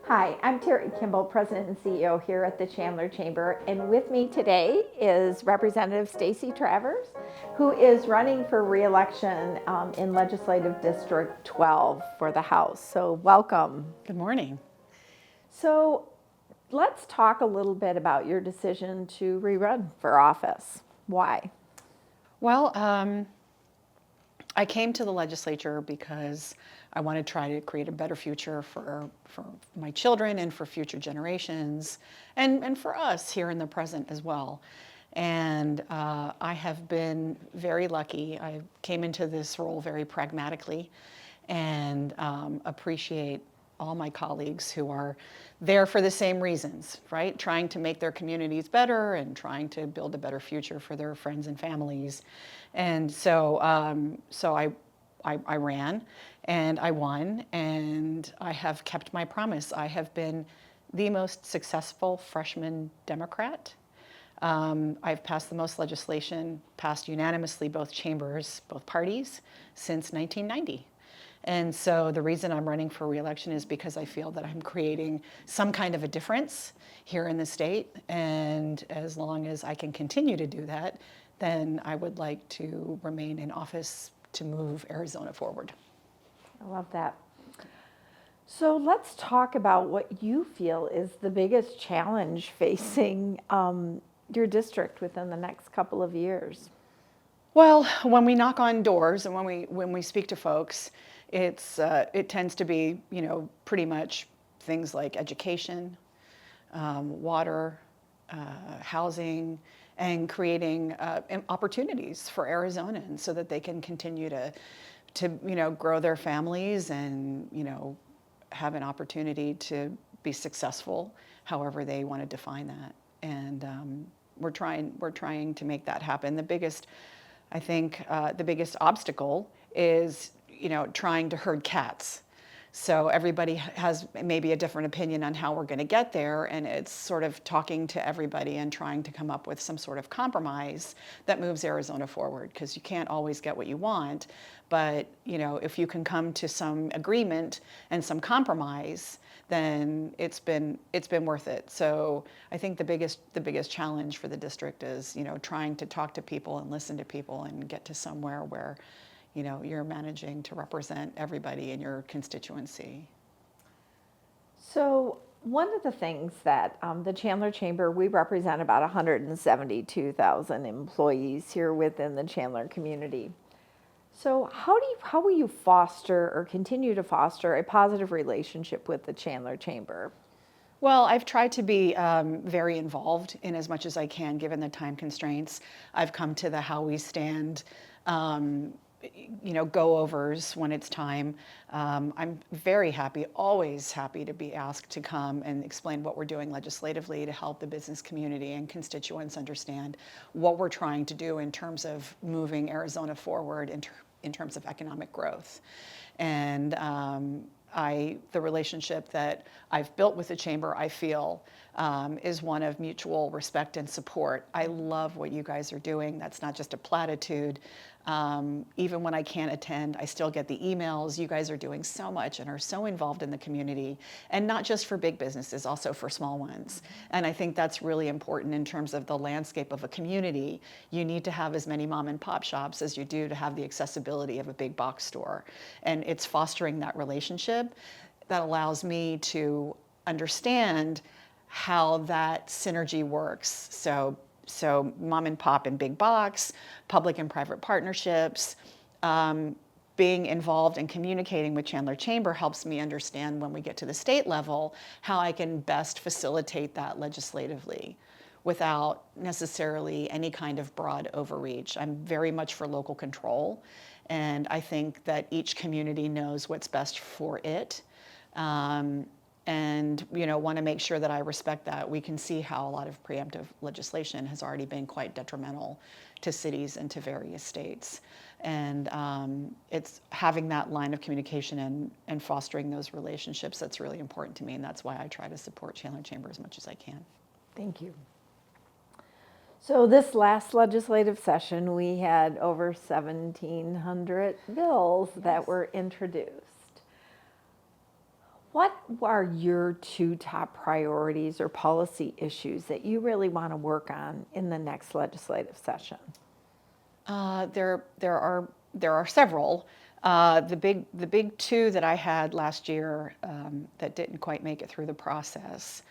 Hi, I'm Terry Kimball, President and CEO here at the Chandler Chamber, and with me today is Representative Stacey Travers, who is running for re-election in Legislative District 12 for the House. So welcome. Good morning. So let's talk a little bit about your decision to rerun for office. Why? Well, I came to the legislature because I want to try to create a better future for my children and for future generations and for us here in the present as well. And I have been very lucky. I came into this role very pragmatically and appreciate all my colleagues who are there for the same reasons, right? Trying to make their communities better and trying to build a better future for their friends and families. And so I ran and I won, and I have kept my promise. I have been the most successful freshman Democrat. I've passed the most legislation, passed unanimously both chambers, both parties, since 1990. And so the reason I'm running for re-election is because I feel that I'm creating some kind of a difference here in the state. And as long as I can continue to do that, then I would like to remain in office to move Arizona forward. I love that. So let's talk about what you feel is the biggest challenge facing your district within the next couple of years. Well, when we knock on doors and when we speak to folks, it tends to be, pretty much things like education, water, housing, and creating opportunities for Arizonans so that they can continue to grow their families and have an opportunity to be successful, however they want to define that. And we're trying to make that happen. I think the biggest obstacle is trying to herd cats. So everybody has maybe a different opinion on how we're going to get there, and it's sort of talking to everybody and trying to come up with some sort of compromise that moves Arizona forward, because you can't always get what you want, but if you can come to some agreement and some compromise, then it's been worth it. So I think the biggest challenge for the district is trying to talk to people and listen to people and get to somewhere where you're managing to represent everybody in your constituency. So one of the things that the Chandler Chamber, we represent about 172,000 employees here within the Chandler community. So how will you foster or continue to foster a positive relationship with the Chandler Chamber? Well, I've tried to be very involved in as much as I can, given the time constraints. I've come to the How We Stand go-overs when it's time. I'm very happy, always happy to be asked to come and explain what we're doing legislatively to help the business community and constituents understand what we're trying to do in terms of moving Arizona forward in terms of economic growth. And the relationship that I've built with the chamber, I feel, is one of mutual respect and support. I love what you guys are doing. That's not just a platitude. Even when I can't attend, I still get the emails. You guys are doing so much and are so involved in the community, and not just for big businesses, also for small ones. And I think that's really important in terms of the landscape of a community. You need to have as many mom and pop shops as you do to have the accessibility of a big box store. And it's fostering that relationship that allows me to understand how that synergy works. So mom and pop and big box, public and private partnerships, being involved and communicating with Chandler Chamber helps me understand when we get to the state level how I can best facilitate that legislatively without necessarily any kind of broad overreach. I'm very much for local control, and I think that each community knows what's best for it. And want to make sure that I respect that. We can see how a lot of preemptive legislation has already been quite detrimental to cities and to various states. And it's having that line of communication and fostering those relationships that's really important to me, and that's why I try to support Chandler Chamber as much as I can. Thank you. So this last legislative session, we had over 1,700 bills that were introduced. What are your two top priorities or policy issues that you really want to work on in the next legislative session? There are several. The big two that I had last year that didn't quite make it through the process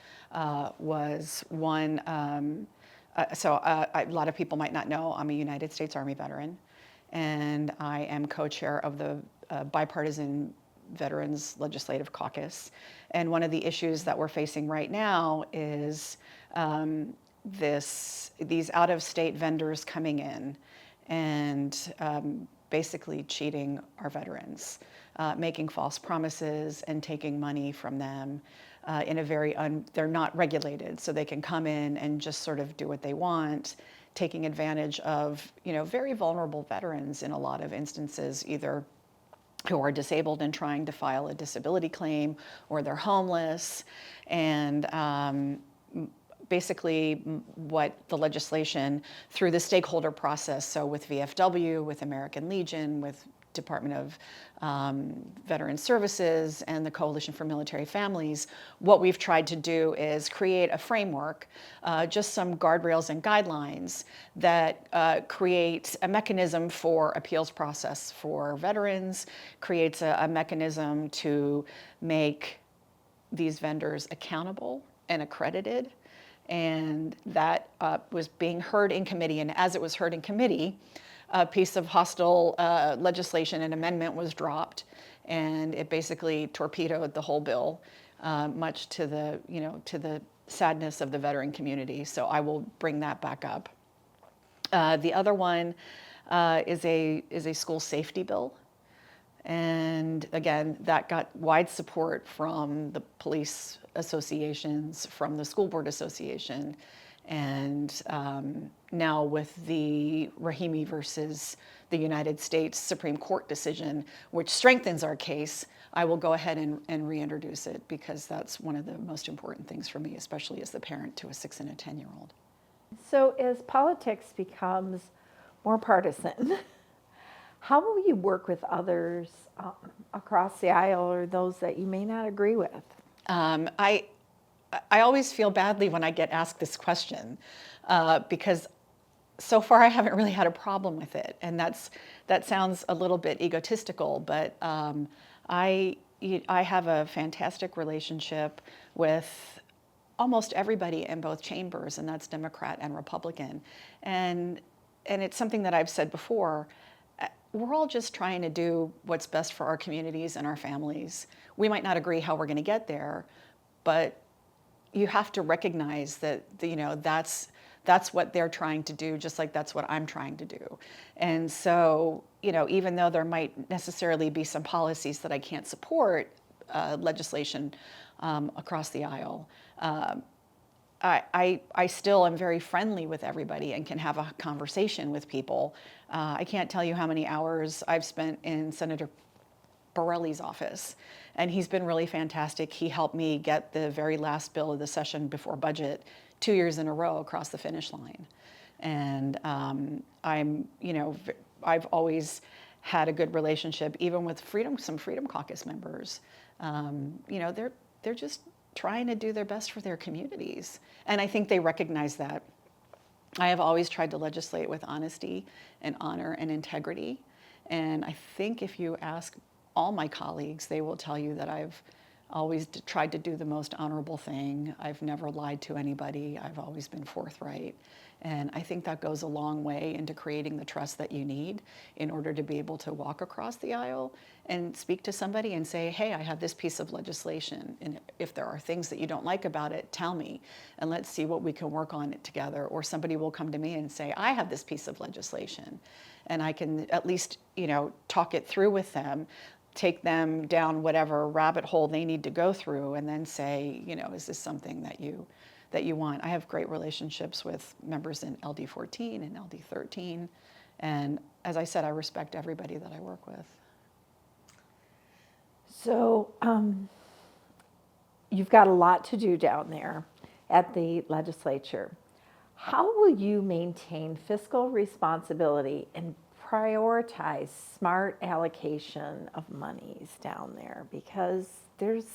was one. A lot of people might not know I'm a United States Army veteran, and I am co-chair of the bipartisan Veterans Legislative Caucus. And one of the issues that we're facing right now is these out-of-state vendors coming in and basically cheating our veterans, making false promises and taking money from them in a they're not regulated, so they can come in and just sort of do what they want, taking advantage of, very vulnerable veterans in a lot of instances, either who are disabled and trying to file a disability claim, or they're homeless. And basically what the legislation through the stakeholder process, so with VFW, with American Legion, with Department of Veteran Services and the Coalition for Military Families, what we've tried to do is create a framework, just some guardrails and guidelines that create a mechanism for appeals process for veterans, creates a mechanism to make these vendors accountable and accredited. And that was being heard in committee. And as it was heard in committee, a piece of hostile legislation, an amendment was dropped, and it basically torpedoed the whole bill, much to the sadness of the veteran community. So I will bring that back up. The other one is a school safety bill. And again, that got wide support from the police associations, from the school board association. And now with the Rahimi versus the United States Supreme Court decision, which strengthens our case, I will go ahead and reintroduce it, because that's one of the most important things for me, especially as the parent to a 6 and a 10-year-old. So as politics becomes more partisan, how will you work with others across the aisle, or those that you may not agree with? I always feel badly when I get asked this question, because so far I haven't really had a problem with it. And that sounds a little bit egotistical, but I have a fantastic relationship with almost everybody in both chambers, and that's Democrat and Republican. And it's something that I've said before. We're all just trying to do what's best for our communities and our families. We might not agree how we're going to get there, but you have to recognize that that's what they're trying to do, just like that's what I'm trying to do. And so, even though there might necessarily be some policies that I can't support, legislation across the aisle, I still am very friendly with everybody and can have a conversation with people. I can't tell you how many hours I've spent in Senator Borelli's office, and he's been really fantastic. He helped me get the very last bill of the session before budget 2 years in a row across the finish line. And I've always had a good relationship, even with some Freedom Caucus members. They're just trying to do their best for their communities. And I think they recognize that. I have always tried to legislate with honesty and honor and integrity. And I think if you ask all my colleagues, they will tell you that I've always tried to do the most honorable thing. I've never lied to anybody. I've always been forthright. And I think that goes a long way into creating the trust that you need in order to be able to walk across the aisle and speak to somebody and say, hey, I have this piece of legislation, and if there are things that you don't like about it, tell me, and let's see what we can work on it together. Or somebody will come to me and say, I have this piece of legislation, and I can at least, talk it through with them, take them down whatever rabbit hole they need to go through, and then say, is this something that you want? I have great relationships with members in LD14 and LD13. And as I said, I respect everybody that I work with. So you've got a lot to do down there at the legislature. How will you maintain fiscal responsibility and prioritize smart allocation of monies down there? Because there's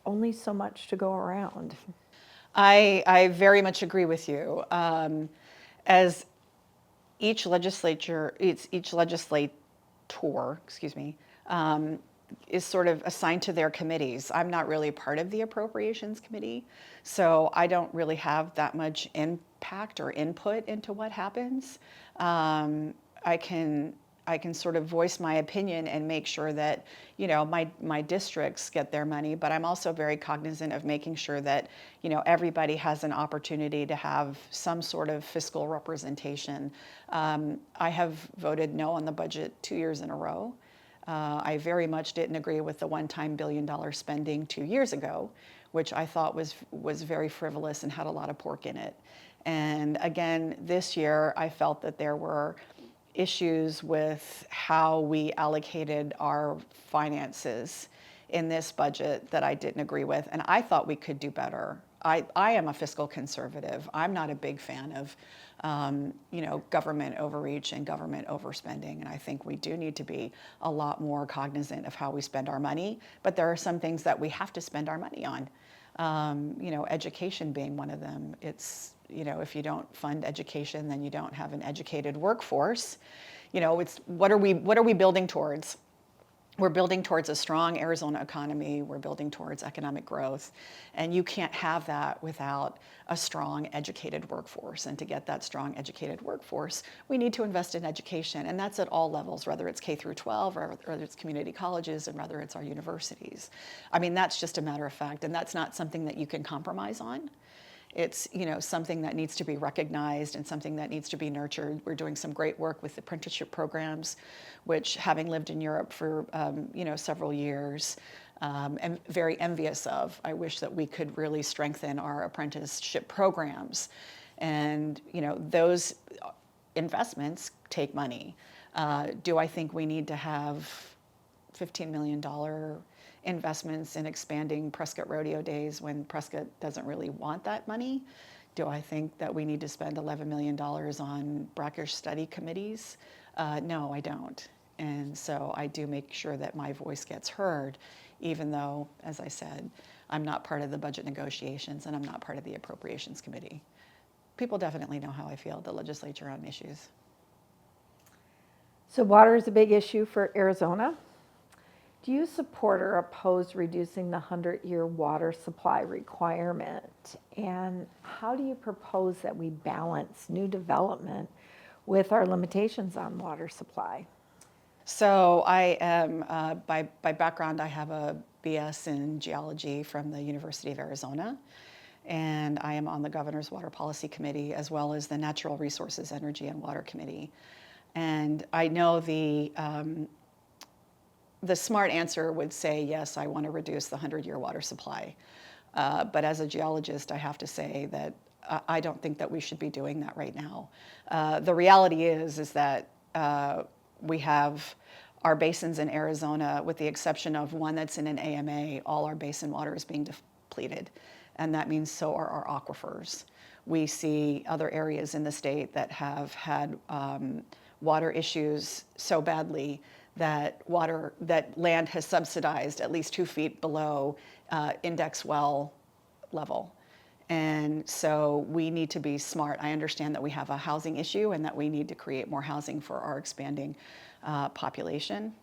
only so much to go around. I very much agree with you. As each legislator, excuse me, is sort of assigned to their committees. I'm not really part of the appropriations committee, so I don't really have that much impact or input into what happens. I can sort of voice my opinion and make sure that, my districts get their money, but I'm also very cognizant of making sure that, everybody has an opportunity to have some sort of fiscal representation. I have voted no on the budget 2 years in a row. I very much didn't agree with the one-time $1 billion spending 2 years ago, which I thought was very frivolous and had a lot of pork in it. And again, this year, I felt that there were issues with how we allocated our finances in this budget that I didn't agree with, and I thought we could do better. I am a fiscal conservative. I'm not a big fan of government overreach and government overspending, and I think we do need to be a lot more cognizant of how we spend our money, but there are some things that we have to spend our money on. Education being one of them. It's, if you don't fund education, then you don't have an educated workforce. It's what are we building towards? We're building towards a strong Arizona economy. We're building towards economic growth. And you can't have that without a strong educated workforce. And to get that strong educated workforce, we need to invest in education. And that's at all levels, whether it's K through 12, or whether it's community colleges, and whether it's our universities. I mean, that's just a matter of fact. And that's not something that you can compromise on. It's something that needs to be recognized and something that needs to be nurtured. We're doing some great work with apprenticeship programs, which, having lived in Europe for several years, am very envious of. I wish that we could really strengthen our apprenticeship programs, and those investments take money. Do I think we need to have $15 million investments in expanding Prescott Rodeo Days when Prescott doesn't really want that money? Do I think that we need to spend $11 million on brackish study committees? No, I don't. And so I do make sure that my voice gets heard, even though, as I said, I'm not part of the budget negotiations and I'm not part of the appropriations committee. People definitely know how I feel at the legislature on issues. So water is a big issue for Arizona. Do you support or oppose reducing the 100-year water supply requirement? And how do you propose that we balance new development with our limitations on water supply? So I am, by background, I have a BS in geology from the University of Arizona, and I am on the Governor's Water Policy Committee as well as the Natural Resources, Energy, and Water Committee. And I know the smart answer would say, yes, I want to reduce the 100-year water supply. But as a geologist, I have to say that I don't think that we should be doing that right now. The reality is that we have our basins in Arizona, with the exception of one that's in an AMA, all our basin water is being depleted. And that means so are our aquifers. We see other areas in the state that have had water issues so badly that land has subsidized at least 2 feet below index well level. And so we need to be smart. I understand that we have a housing issue and that we need to create more housing for our expanding population.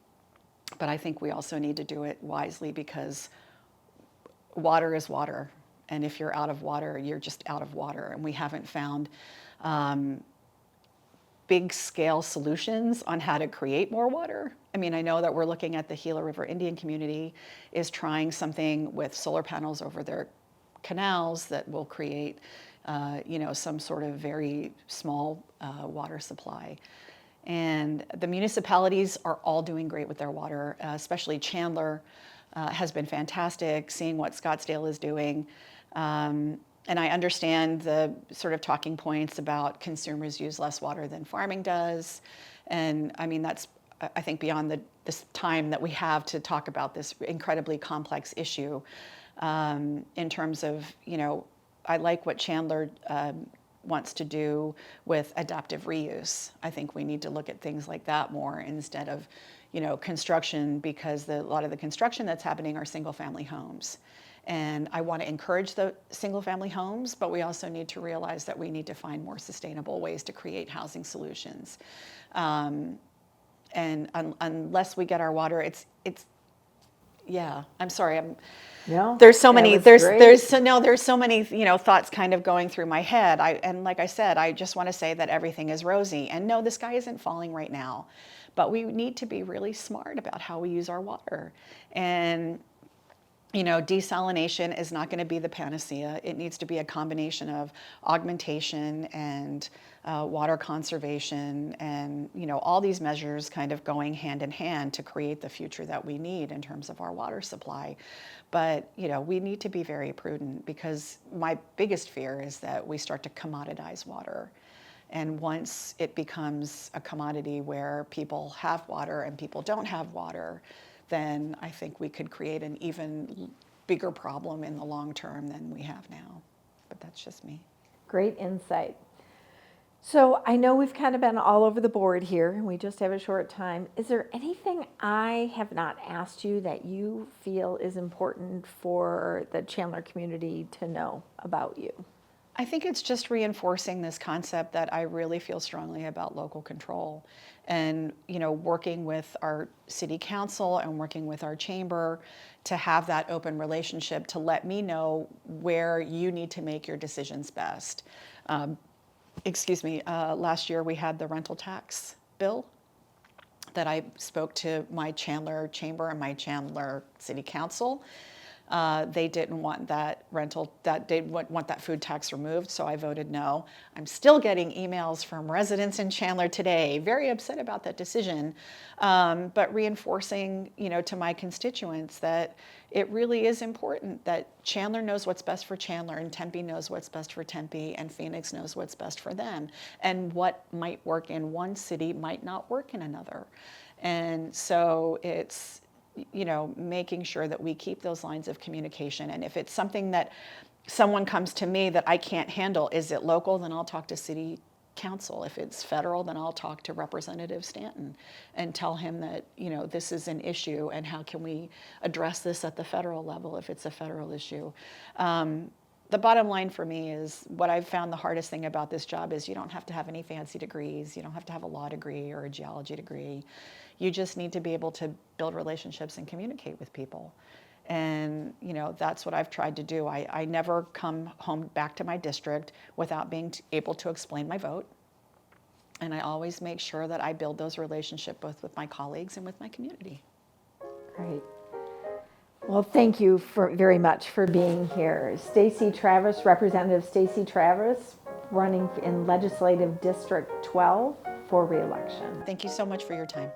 But I think we also need to do it wisely, because water is water. And if you're out of water, you're just out of water. And we haven't found big scale solutions on how to create more water. I mean, I know that we're looking at the Gila River Indian community is trying something with solar panels over their canals that will create, some sort of very small water supply. And the municipalities are all doing great with their water, especially Chandler has been fantastic, seeing what Scottsdale is doing. And I understand the sort of talking points about consumers use less water than farming does. And I mean, that's, I think, beyond this time that we have to talk about this incredibly complex issue. In terms of, I like what Chandler wants to do with adaptive reuse. I think we need to look at things like that more instead of, construction, because a lot of the construction that's happening are single family homes. And I want to encourage the single-family homes, but we also need to realize that we need to find more sustainable ways to create housing solutions. And unless we get our water, yeah, I'm sorry. No, There's so that many, was great. there's so many, thoughts kind of going through my head. And like I said, I just want to say that everything is rosy. And no, the sky isn't falling right now, but we need to be really smart about how we use our water. And desalination is not going to be the panacea. It needs to be a combination of augmentation and water conservation and, all these measures kind of going hand in hand to create the future that we need in terms of our water supply. But, we need to be very prudent because my biggest fear is that we start to commoditize water. And once it becomes a commodity where people have water and people don't have water, then I think we could create an even bigger problem in the long term than we have now. But that's just me. Great insight. So I know we've kind of been all over the board here, and we just have a short time. Is there anything I have not asked you that you feel is important for the Chandler community to know about you? I think it's just reinforcing this concept that I really feel strongly about local control and, working with our city council and working with our chamber to have that open relationship to let me know where you need to make your decisions best. Last year we had the rental tax bill that I spoke to my Chandler Chamber and my Chandler City Council. They didn't want that want that food tax removed, so I voted no. I'm still getting emails from residents in Chandler today, very upset about that decision, but reinforcing, to my constituents that it really is important that Chandler knows what's best for Chandler, and Tempe knows what's best for Tempe, and Phoenix knows what's best for them, and what might work in one city might not work in another, and so it's making sure that we keep those lines of communication. And if it's something that someone comes to me that I can't handle, is it local? Then I'll talk to city council. If it's federal, then I'll talk to Representative Stanton and tell him that, this is an issue and how can we address this at the federal level if it's a federal issue. The bottom line for me is what I've found the hardest thing about this job is you don't have to have any fancy degrees. You don't have to have a law degree or a geology degree. You just need to be able to build relationships and communicate with people. And, that's what I've tried to do. I never come home back to my district without being able to explain my vote. And I always make sure that I build those relationships both with my colleagues and with my community. Great. Well, thank you very much for being here. Stacey Travers, Representative Stacey Travers, running in Legislative District 12 for re-election. Thank you so much for your time.